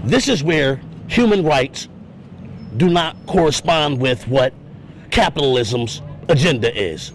This is where human rights do not correspond with what capitalism's agenda is.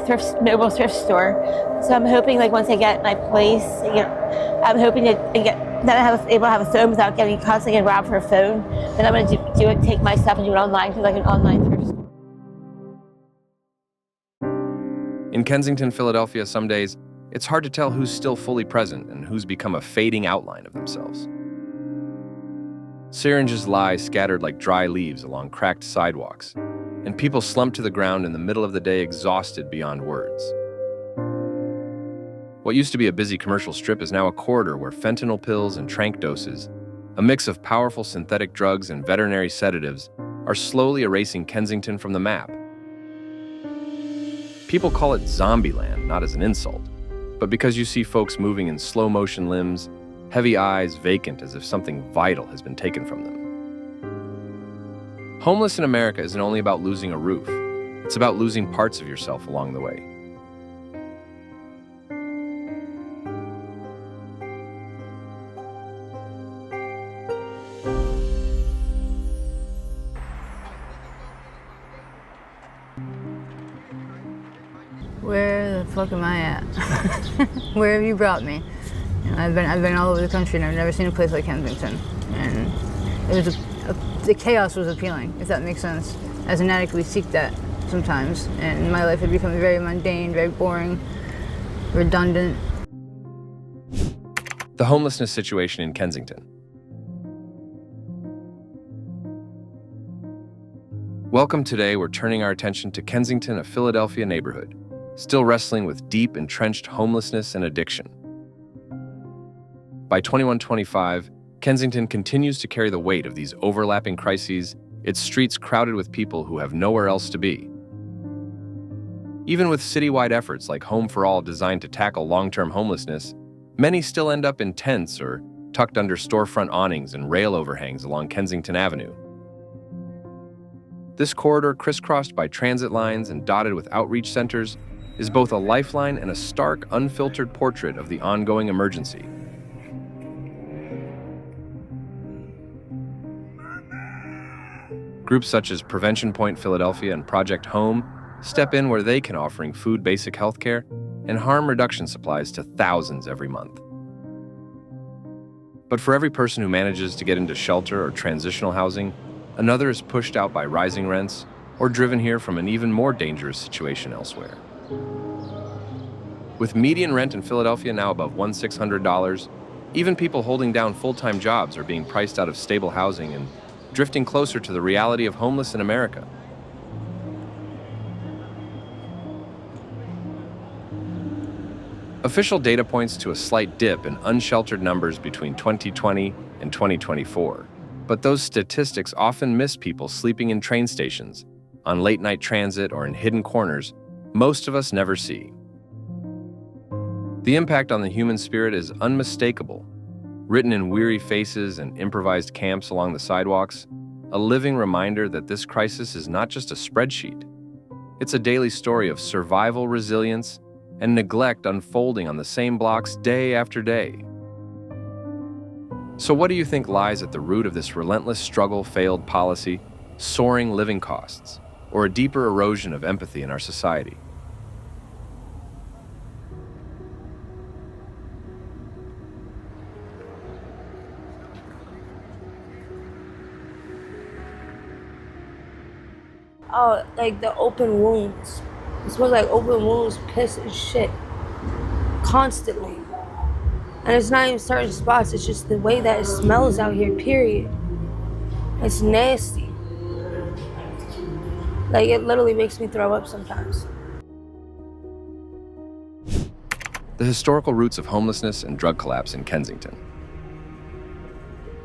A mobile thrift store. So I'm hoping, like, once I get my place, I'm hoping to get that I'm able to have a phone without getting constantly getting robbed for a phone. Then I'm going to do it, take my stuff and do it online through like an online thrift store. In Kensington, Philadelphia, some days it's hard to tell who's still fully present and who's become a fading outline of themselves. Syringes lie scattered like dry leaves along cracked sidewalks, and people slump to the ground in the middle of the day exhausted beyond words. What used to be a busy commercial strip is now a corridor where fentanyl pills and tranq doses, a mix of powerful synthetic drugs and veterinary sedatives, are slowly erasing Kensington from the map. People call it Zombieland, not as an insult, but because you see folks moving in slow-motion limbs, heavy eyes vacant as if something vital has been taken from them. Homeless in America isn't only about losing a roof. It's about losing parts of yourself along the way. Where the fuck am I at? Where have you brought me? I've been all over the country and I've never seen a place like Kensington. And it was the chaos was appealing, if that makes sense. As an addict, we seek that sometimes, and my life had become very mundane, very boring, redundant. The homelessness situation in Kensington. Welcome. Today, we're turning our attention to Kensington, a Philadelphia neighborhood, still wrestling with deep, entrenched homelessness and addiction. By 2125, Kensington continues to carry the weight of these overlapping crises, its streets crowded with people who have nowhere else to be. Even with citywide efforts like Home for All designed to tackle long-term homelessness, many still end up in tents or tucked under storefront awnings and rail overhangs along Kensington Avenue. This corridor, crisscrossed by transit lines and dotted with outreach centers, is both a lifeline and a stark, unfiltered portrait of the ongoing emergency. Groups such as Prevention Point Philadelphia and Project Home step in where they can, offering food, basic health care, and harm reduction supplies to thousands every month. But for every person who manages to get into shelter or transitional housing, another is pushed out by rising rents or driven here from an even more dangerous situation elsewhere. With median rent in Philadelphia now above $1,600, even people holding down full-time jobs are being priced out of stable housing and drifting closer to the reality of homeless in America. Official data points to a slight dip in unsheltered numbers between 2020 and 2024, but those statistics often miss people sleeping in train stations, on late-night transit, or in hidden corners most of us never see. The impact on the human spirit is unmistakable. Written in weary faces and improvised camps along the sidewalks, a living reminder that this crisis is not just a spreadsheet. It's a daily story of survival, resilience, and neglect unfolding on the same blocks day after day. So what do you think lies at the root of this relentless struggle, failed policy, soaring living costs, or a deeper erosion of empathy in our society? Oh, like the open wounds. It smells like open wounds, piss and shit. Constantly. And it's not even certain spots, it's just the way that it smells out here, period. It's nasty. Like, it literally makes me throw up sometimes. The historical roots of homelessness and drug collapse in Kensington.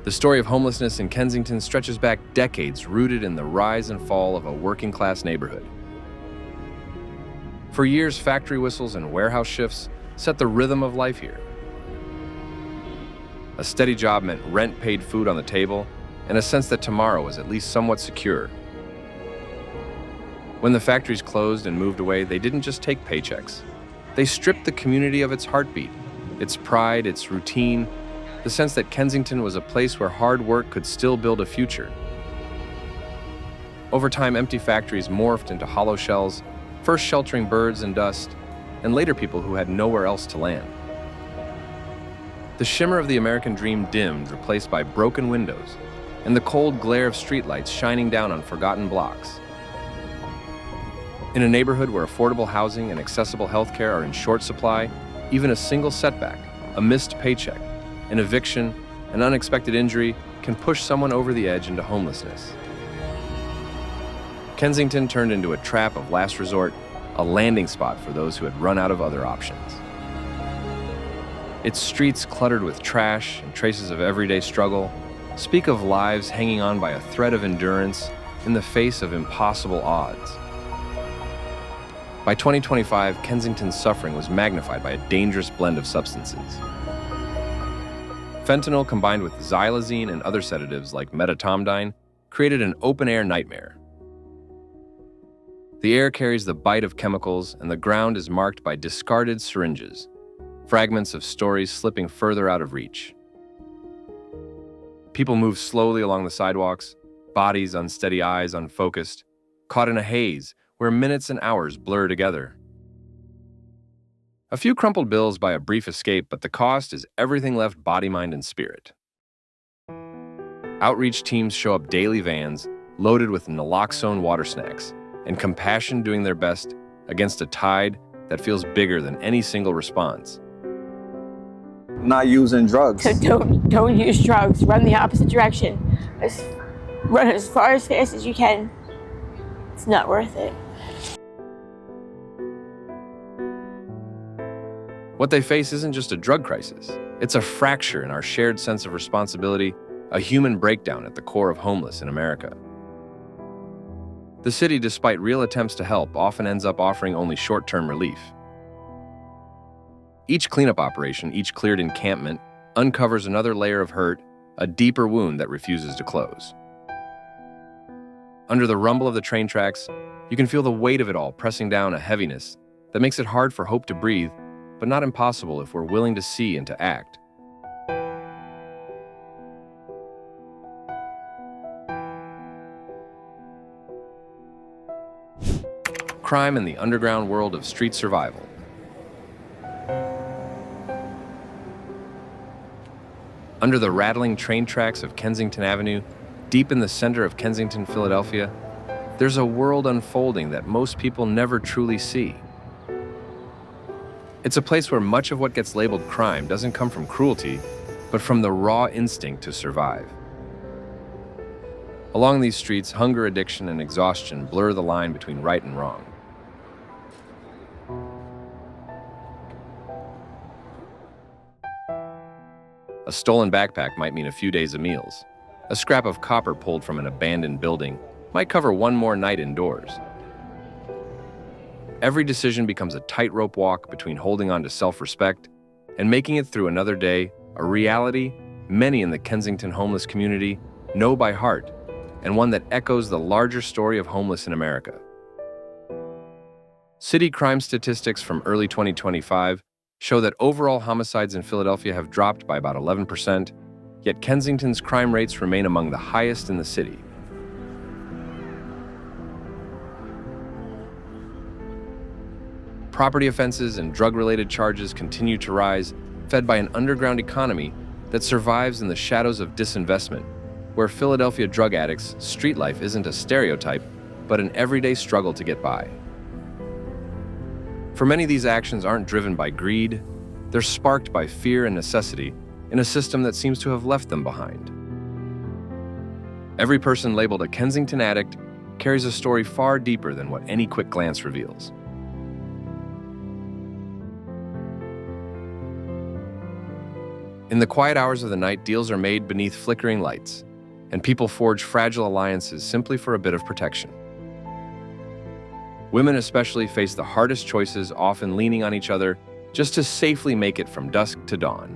The story of homelessness in Kensington stretches back decades, rooted in the rise and fall of a working-class neighborhood. For years, factory whistles and warehouse shifts set the rhythm of life here. A steady job meant rent, paid food on the table, and a sense that tomorrow was at least somewhat secure. When the factories closed and moved away, they didn't just take paychecks. They stripped the community of its heartbeat, its pride, its routine, the sense that Kensington was a place where hard work could still build a future. Over time, empty factories morphed into hollow shells, first sheltering birds and dust, and later people who had nowhere else to land. The shimmer of the American dream dimmed, replaced by broken windows, and the cold glare of streetlights shining down on forgotten blocks. In a neighborhood where affordable housing and accessible healthcare are in short supply, even a single setback, a missed paycheck, an eviction, an unexpected injury can push someone over the edge into homelessness. Kensington turned into a trap of last resort, a landing spot for those who had run out of other options. Its streets cluttered with trash and traces of everyday struggle speak of lives hanging on by a thread of endurance in the face of impossible odds. By 2025, Kensington's suffering was magnified by a dangerous blend of substances. Fentanyl combined with xylazine and other sedatives like metatomdine created an open-air nightmare. The air carries the bite of chemicals, and the ground is marked by discarded syringes, fragments of stories slipping further out of reach. People move slowly along the sidewalks, bodies, unsteady eyes, unfocused, caught in a haze where minutes and hours blur together. A few crumpled bills buy a brief escape, but the cost is everything left body, mind, and spirit. Outreach teams show up daily vans loaded with naloxone water snacks and compassion doing their best against a tide that feels bigger than any single response. Not using drugs. So don't use drugs. Run the opposite direction. Run as far as fast as you can. It's not worth it. What they face isn't just a drug crisis. It's a fracture in our shared sense of responsibility, a human breakdown at the core of homeless in America. The city, despite real attempts to help, often ends up offering only short-term relief. Each cleanup operation, each cleared encampment, uncovers another layer of hurt, a deeper wound that refuses to close. Under the rumble of the train tracks, you can feel the weight of it all pressing down, a heaviness that makes it hard for hope to breathe, but not impossible if we're willing to see and to act. Crime in the underground world of street survival. Under the rattling train tracks of Kensington Avenue, deep in the center of Kensington, Philadelphia, there's a world unfolding that most people never truly see. It's a place where much of what gets labeled crime doesn't come from cruelty, but from the raw instinct to survive. Along these streets, hunger, addiction, and exhaustion blur the line between right and wrong. A stolen backpack might mean a few days of meals. A scrap of copper pulled from an abandoned building might cover one more night indoors. Every decision becomes a tightrope walk between holding on to self-respect and making it through another day, a reality many in the Kensington homeless community know by heart, and one that echoes the larger story of homeless in America. City crime statistics from early 2025 show that overall homicides in Philadelphia have dropped by about 11%, yet Kensington's crime rates remain among the highest in the city. Property offenses and drug-related charges continue to rise, fed by an underground economy that survives in the shadows of disinvestment, where Philadelphia drug addicts' street life isn't a stereotype, but an everyday struggle to get by. For many, these actions aren't driven by greed, they're sparked by fear and necessity in a system that seems to have left them behind. Every person labeled a Kensington addict carries a story far deeper than what any quick glance reveals. In the quiet hours of the night, deals are made beneath flickering lights, and people forge fragile alliances simply for a bit of protection. Women especially face the hardest choices, often leaning on each other just to safely make it from dusk to dawn.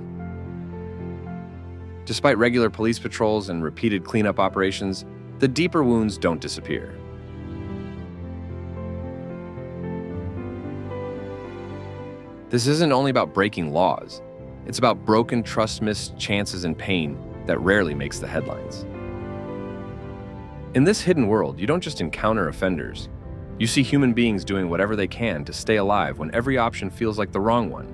Despite regular police patrols and repeated cleanup operations, the deeper wounds don't disappear. This isn't only about breaking laws. It's about broken trust, missed chances, and pain that rarely makes the headlines. In this hidden world, you don't just encounter offenders. You see human beings doing whatever they can to stay alive when every option feels like the wrong one.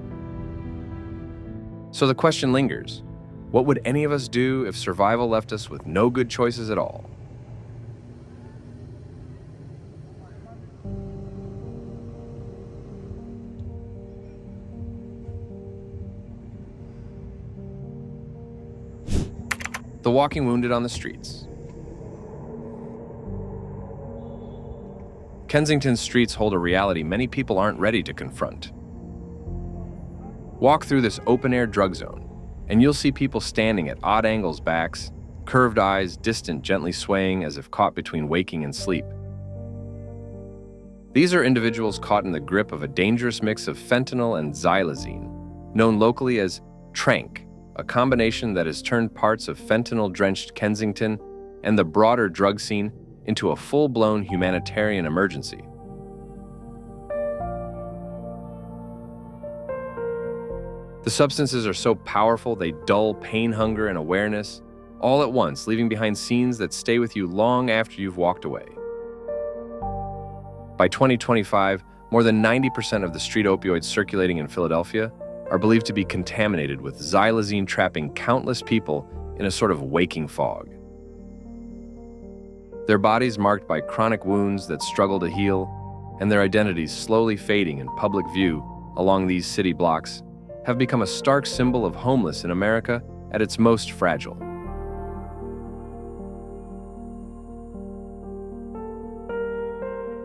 So the question lingers, what would any of us do if survival left us with no good choices at all? The walking wounded on the streets. Kensington's streets hold a reality many people aren't ready to confront. Walk through this open-air drug zone, and you'll see people standing at odd angles, backs, curved eyes, distant, gently swaying as if caught between waking and sleep. These are individuals caught in the grip of a dangerous mix of fentanyl and xylazine, known locally as tranq, a combination that has turned parts of fentanyl-drenched Kensington and the broader drug scene into a full-blown humanitarian emergency. The substances are so powerful they dull pain, hunger, and awareness all at once, leaving behind scenes that stay with you long after you've walked away. By 2025, more than 90% of the street opioids circulating in Philadelphia are believed to be contaminated with xylazine, trapping countless people in a sort of waking fog. Their bodies marked by chronic wounds that struggle to heal, and their identities slowly fading in public view along these city blocks, have become a stark symbol of homeless in America at its most fragile.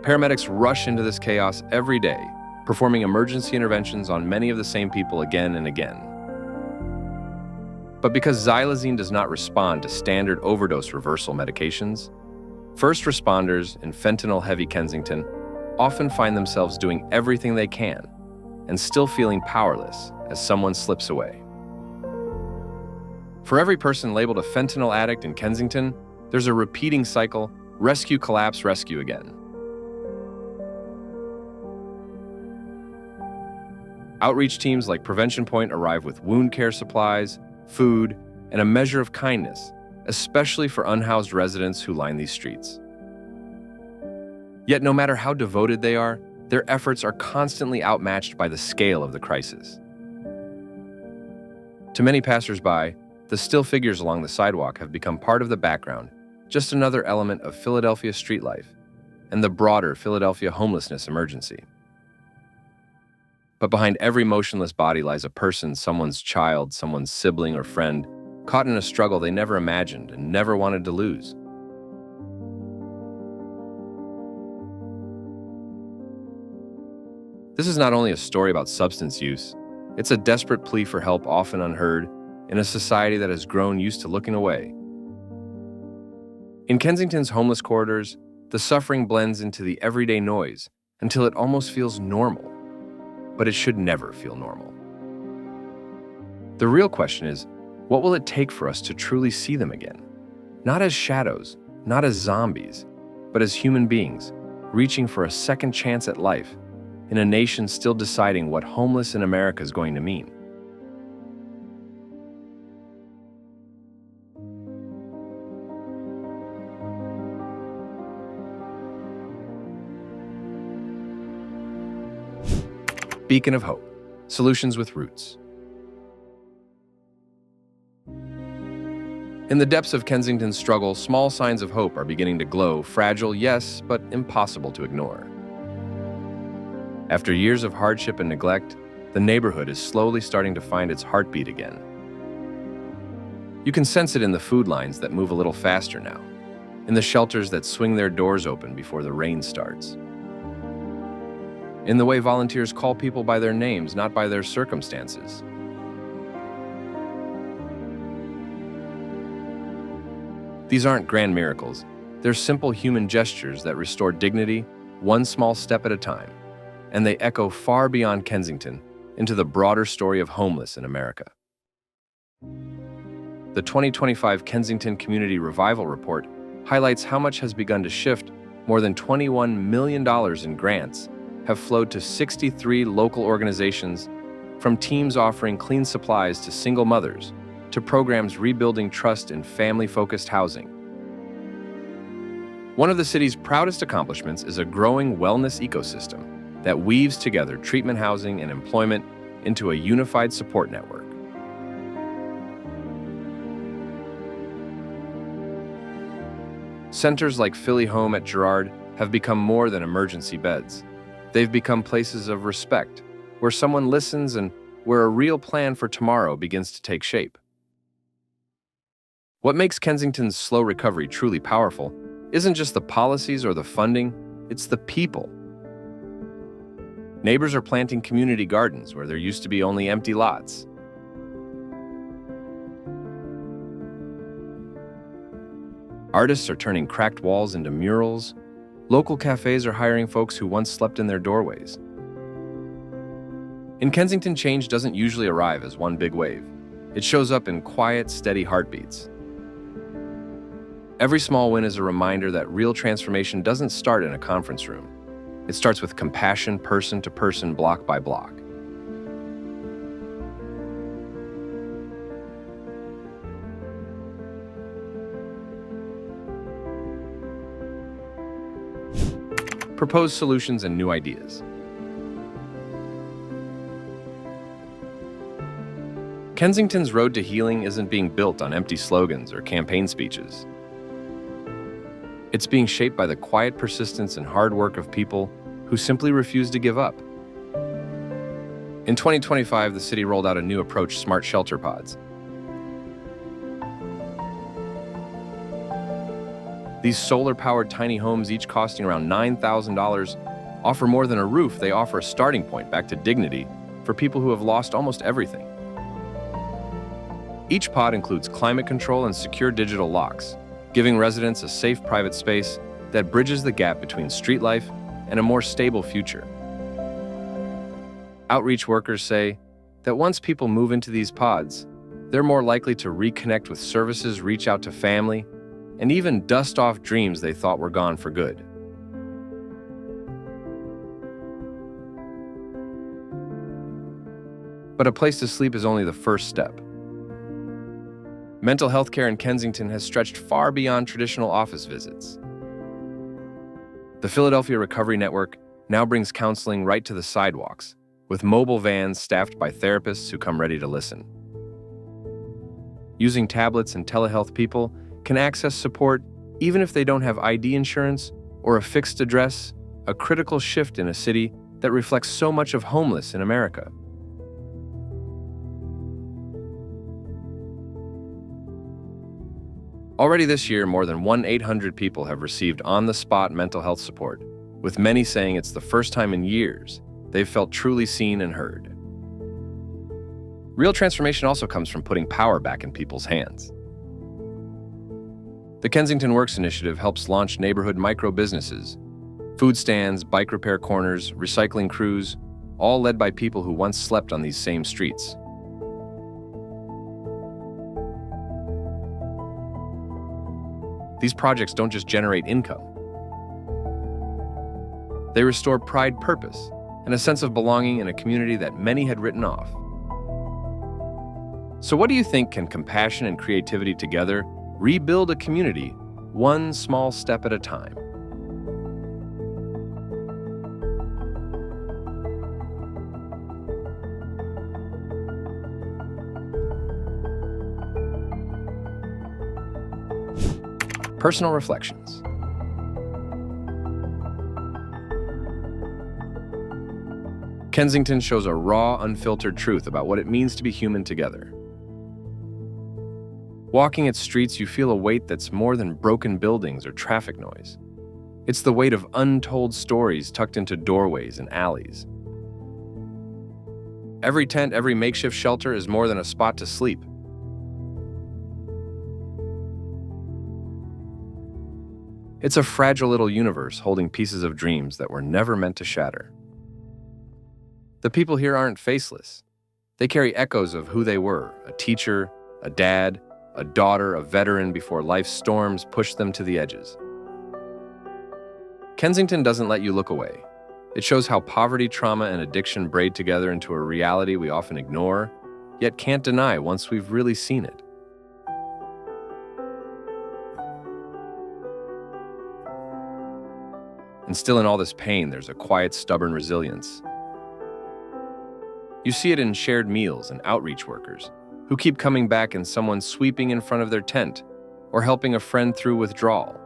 Paramedics rush into this chaos every day, performing emergency interventions on many of the same people again and again. But because xylazine does not respond to standard overdose reversal medications, first responders in fentanyl-heavy Kensington often find themselves doing everything they can and still feeling powerless as someone slips away. For every person labeled a fentanyl addict in Kensington, there's a repeating cycle: rescue, collapse, rescue again. Outreach teams like Prevention Point arrive with wound care supplies, food, and a measure of kindness, especially for unhoused residents who line these streets. Yet no matter how devoted they are, their efforts are constantly outmatched by the scale of the crisis. To many passersby, the still figures along the sidewalk have become part of the background, just another element of Philadelphia street life and the broader Philadelphia homelessness emergency. But behind every motionless body lies a person, someone's child, someone's sibling or friend, caught in a struggle they never imagined and never wanted to lose. This is not only a story about substance use, it's a desperate plea for help often unheard in a society that has grown used to looking away. In Kensington's homeless corridors, the suffering blends into the everyday noise until it almost feels normal. But it should never feel normal. The real question is, what will it take for us to truly see them again? Not as shadows, not as zombies, but as human beings, reaching for a second chance at life in a nation still deciding what homeless in America is going to mean. Beacon of Hope, Solutions with Roots. In In the depths of Kensington's struggle, small signs of hope are beginning to glow, fragile, yes, but impossible to ignore. After years of hardship and neglect, the neighborhood is slowly starting to find its heartbeat again. You can sense it in the food lines that move a little faster now, in the shelters that swing their doors open before the rain starts, in the way volunteers call people by their names, not by their circumstances. These aren't grand miracles. They're simple human gestures that restore dignity, one small step at a time, and they echo far beyond Kensington into the broader story of homeless in America. The 2025 Kensington Community Revival Report highlights how much has begun to shift. More than $21 million in grants have flowed to 63 local organizations, from teams offering clean supplies to single mothers, to programs rebuilding trust in family-focused housing. One of the city's proudest accomplishments is a growing wellness ecosystem that weaves together treatment housing and employment into a unified support network. Centers like Philly Home at Girard have become more than emergency beds. They've become places of respect, where someone listens and where a real plan for tomorrow begins to take shape. What makes Kensington's slow recovery truly powerful isn't just the policies or the funding, it's the people. Neighbors are planting community gardens where there used to be only empty lots. Artists are turning cracked walls into murals. Local cafes are hiring folks who once slept in their doorways. In Kensington, change doesn't usually arrive as one big wave. It shows up in quiet, steady heartbeats. Every small win is a reminder that real transformation doesn't start in a conference room. It starts with compassion, person to person, block by block. Proposed solutions and new ideas. Kensington's road to healing isn't being built on empty slogans or campaign speeches. It's being shaped by the quiet persistence and hard work of people who simply refuse to give up. In 2025, the city rolled out a new approach, smart shelter pods. These solar-powered tiny homes, each costing around $9,000, offer more than a roof. They offer a starting point back to dignity for people who have lost almost everything. Each pod includes climate control and secure digital locks, giving residents a safe private space that bridges the gap between street life and a more stable future. Outreach workers say that once people move into these pods, they're more likely to reconnect with services, reach out to family, and even dust off dreams they thought were gone for good. But a place to sleep is only the first step. Mental health care in Kensington has stretched far beyond traditional office visits. The Philadelphia Recovery Network now brings counseling right to the sidewalks, with mobile vans staffed by therapists who come ready to listen. Using tablets and telehealth, people can access support even if they don't have ID insurance or a fixed address, a critical shift in a city that reflects so much of homeless in America. Already this year, more than 1-800 people have received on-the-spot mental health support, with many saying it's the first time in years they've felt truly seen and heard. Real transformation also comes from putting power back in people's hands. The Kensington Works initiative helps launch neighborhood micro-businesses, food stands, bike repair corners, recycling crews, all led by people who once slept on these same streets. These projects don't just generate income. They restore pride, purpose, and a sense of belonging in a community that many had written off. So what do you think? Can compassion and creativity together rebuild a community, one small step at a time? Personal reflections. Kensington shows a raw, unfiltered truth about what it means to be human together. Walking its streets, you feel a weight that's more than broken buildings or traffic noise. It's the weight of untold stories tucked into doorways and alleys. Every tent, every makeshift shelter is more than a spot to sleep. It's a fragile little universe holding pieces of dreams that were never meant to shatter. The people here aren't faceless. They carry echoes of who they were: a teacher, a dad, a daughter, a veteran before life's storms pushed them to the edges. Kensington doesn't let you look away. It shows how poverty, trauma, and addiction braid together into a reality we often ignore, yet can't deny once we've really seen it. And still in all this pain, there's a quiet, stubborn resilience. You see it in shared meals and outreach workers, who keep coming back, and someone sweeping in front of their tent or helping a friend through withdrawal.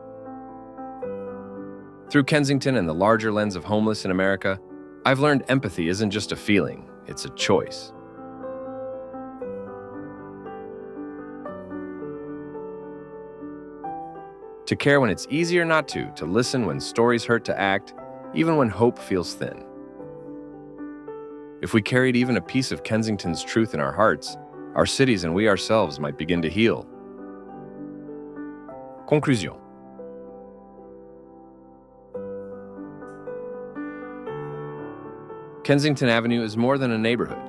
Through Kensington and the larger lens of Homeless in America, I've learned empathy isn't just a feeling, it's a choice. To care when it's easier not to listen when stories hurt, to act, even when hope feels thin. If we carried even a piece of Kensington's truth in our hearts, our cities and we ourselves might begin to heal. Conclusion. Kensington Avenue is more than a neighborhood.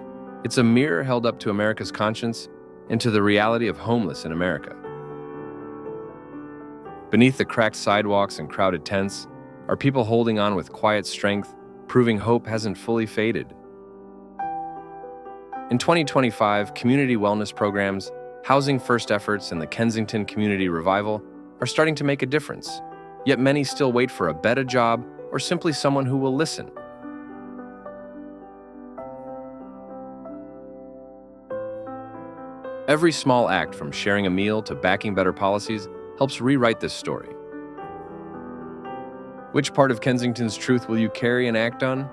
It's a mirror held up to America's conscience and to the reality of homeless in America. Beneath the cracked sidewalks and crowded tents are people holding on with quiet strength, proving hope hasn't fully faded. In 2025, community wellness programs, housing first efforts, and the Kensington Community Revival are starting to make a difference, yet many still wait for a better job or simply someone who will listen. Every small act, from sharing a meal to backing better policies, helps rewrite this story. Which part of Kensington's truth will you carry and act on?